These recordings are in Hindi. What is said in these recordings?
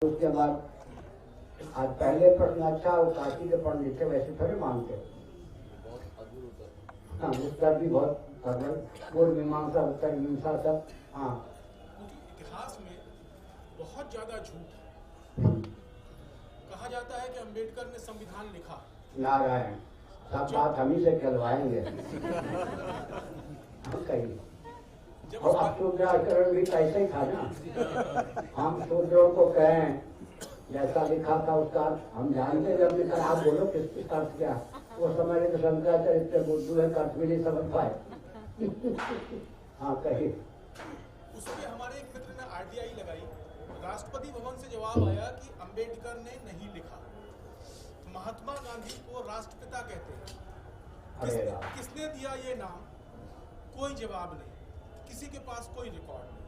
उसके बाद आज पहले प्रश्न अच्छा और काशी के पढ़ लिखे वैसे थोड़े मानते। हाँ, उत्तर भी बहुत सरल, पूर्व मीमांसा उत्तर मीमांसा सब। हाँ, इतिहास में बहुत ज्यादा झूठ है। कहा जाता है कि अंबेडकर ने संविधान लिखा। नारायण सब बात हम ही से कहलवाएंगे। हम कहीं और अब शूद्राकरण भी कैसे ही था ना। हम शूद्रों को कहें जैसा लिखा था उसका हम जानते जब लिखा आप बोलो किस अर्थ क्या वो समझ तो शंकराचार्य इतने बुद्धू है अर्थ भी नहीं समझ पाए। हाँ कहिए। उसके हमारे एक मित्र ने आरटीआई लगाई। राष्ट्रपति भवन से जवाब आया कि अंबेडकर ने नहीं लिखा। महात्मा गांधी को राष्ट्रपिता कहते हैं। किसने दिया ये नाम? कोई जवाब नहीं, किसी के पास कोई रिकॉर्ड नहीं।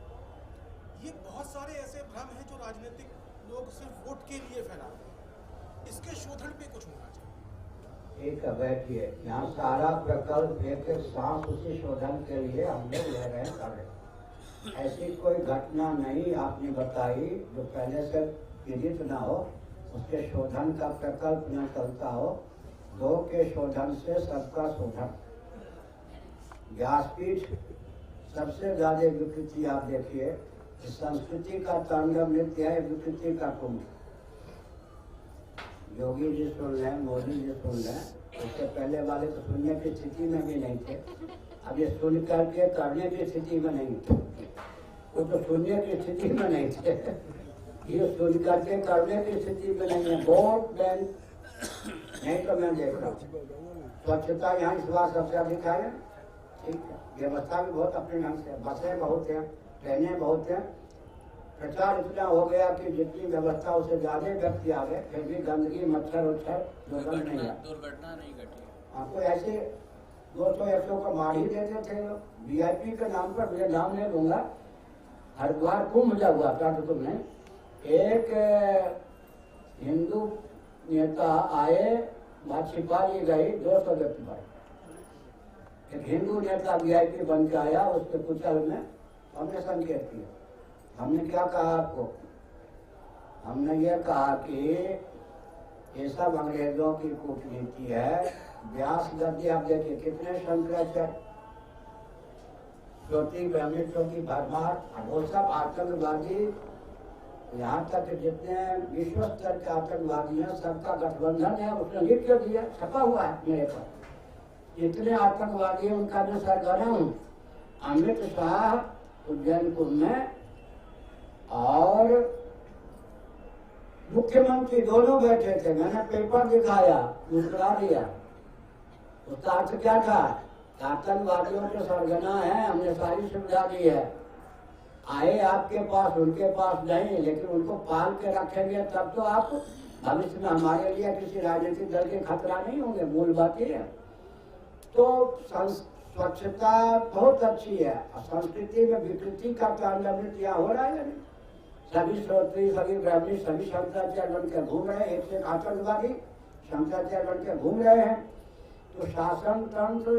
ये बहुत सारे ऐसे भ्रम हैं जो राजनीतिक लोग सिर्फ वोट के लिए फैलाते हैं। इसके शोधन पे कुछ होना चाहिए। एक बैठिए, यहाँ सारा प्रकल्प एक सांस उसी शोधन के लिए हम लोग ले रहे हैं। ऐसी कोई घटना नहीं आपने बताई जो पहले से पीड़ित न हो, उसके शोधन का प्रकल्प न चलता हो। दो के शोधन से सबका शोधन। व्यासपीठ सबसे ज्यादा विकृति आप देखिए, संस्कृति का तांडव नृत्य है, विकृति का कुंभ। योगी जी सुन लें, मोदी जी सुन लें, उससे पहले वाले तो सुनने की स्थिति में भी नहीं थे। अब ये सुन करके करने की स्थिति में नहीं थे। वो तो सुनने की स्थिति में नहीं थे, ये सुन करके करने की स्थिति में नहीं है। वोट बैंक नहीं तो मैं देख रहा हूँ स्वच्छता यहाँ इस बार सबसे अधिक है। ठीक है, व्यवस्था भी बहुत अपने ढंग से, बसें बहुत हैं, ट्रेनें बहुत हैं। प्रचार इतना हो गया कि जितनी व्यवस्था उससे ज्यादा व्यक्ति आ गए, फिर भी गंदगी मच्छर उच्छर दुर्घटना नहीं घटी। आपको ऐसे 200-100 को मार ही देते थे लोग। वीआईपी के नाम पर, मुझे नाम नहीं दूंगा, हरिद्वार कुंभ जब हुआ था तो तुमने एक हिंदू नेता आए, बात छिपा ली गई, 200 व्यक्ति भाई। एक हिंदू नेता वीआईपी बन के आया, उसके कुचल में हमने संकेत किया। हमने क्या कहा आपको? हमने ये कहा कि ये सब अंग्रेजों की कूटनीति है। व्यास गद्य आप देखिए कितने शंकराचार्य, ज्योति ब्रह्मित्रों की भरमार, वो सब आतंकवादी। यहाँ तक जितने विश्व स्तर के आतंकवादी हैं सबका गठबंधन है, उसने लिख दिया, छपा हुआ है मेरे पर। इतने आतंकवादी उनका जो सरगर्म अमित शाह उज्जैन कुंभ में और मुख्यमंत्री दोनों बैठे थे। मैंने पेपर दिखाया, मुस्कुरा दिया। उसका अर्थ क्या था? आतंकवादियों के सरगना है, हमने सारी सुविधा दी है। आए आपके पास, उनके पास नहीं, लेकिन उनको पाल के रखेंगे तब तो आप भविष्य में हमारे लिए किसी राजनीतिक दल के खतरा नहीं होंगे। मूल बात ये है। तो स्वच्छता बहुत अच्छी है, संस्कृति में विकृति का तांडव नृत्य हो रहा है। सभी श्रोत्री, सभी ब्राह्मणी, सभी शंकराचार्य बन के घूम रहे हैं, एक से आतंकवादी शंकराचार्य बन के घूम रहे हैं। तो शासन तंत्र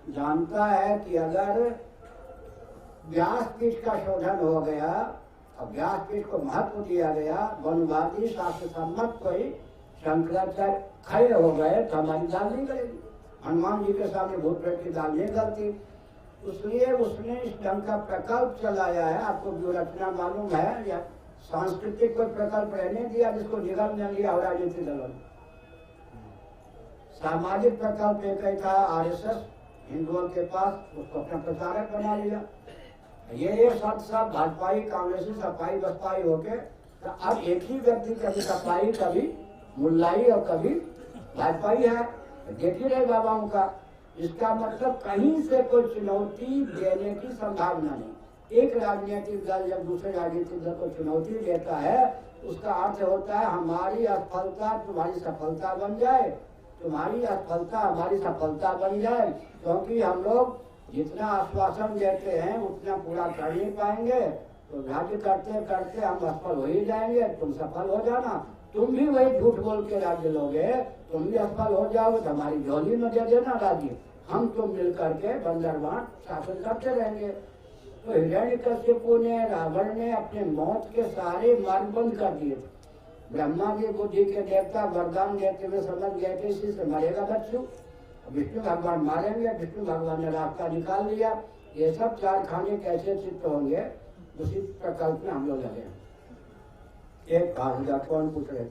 जानता है कि अगर व्यासपीठ का शोधन हो गया और व्यासपीठ को महत्व दिया गया, वनवादी शास्त्र सम्मत कोई शंकराचार्य खड़े हो गए तो हमारी दाल नहीं गलेगी। हनुमान जी के सामने भूत प्रेत की दाल नहीं गलती। इसलिए उसने इस ढंग का प्रकल्प चलाया है। आपको जो रचना मालूम है या सांस्कृतिक कोई प्रकल्प रहने दिया जिसको निगम ने लिया हो राजनीतिक दलों ने। सामाजिक प्रकल्प एक ही था, आरएसएस हिंदुओं के पास, उसको अपना प्रचारक बना लिया। ये सब भाजपाई कांग्रेसी सपाई बसपाई होके तो अब एक ही व्यक्ति कभी सपाई, कभी मुल्लाई और कभी भाजपाई है। देख ही रहे बाबाओं का। इसका मतलब कहीं से कोई चुनौती देने की संभावना नहीं। एक राजनीतिक दल जब दूसरे राजनीतिक दल को चुनौती देता है, उसका अर्थ होता है हमारी असफलता तुम्हारी सफलता बन जाए, तुम्हारी असफलता हमारी सफलता बन जाए। क्योंकि हम लोग जितना आश्वासन देते हैं उतना पूरा कर नहीं पाएंगे, तो राज्य करते करते हम असफल हो ही जाएंगे। तुम सफल हो जाना, तुम भी वही झूठ बोल के राज्य लोगे, तुम भी असफल हो जाओगे तो हमारी झोली में दे देना राज्य, हम तुम मिल करके बंदरबांट शासन करते रहेंगे। तो हिरण्यकश्यपु ने, रावण ने अपने मौत के सारे मार्ग बंद कर दिए थे। ब्रह्मा की बुद्धि के देवता वरदान देते हुए समझ गए थे इसी से मरेगा बच्चू, विष्णु भगवान मारेंगे। विष्णु भगवान ने रास्ता निकाल लिया। ये सब चार खाने कैसे चित्त होंगे, उसी प्रकल्प में हम लोग लगे। एक कौन पूछ रहे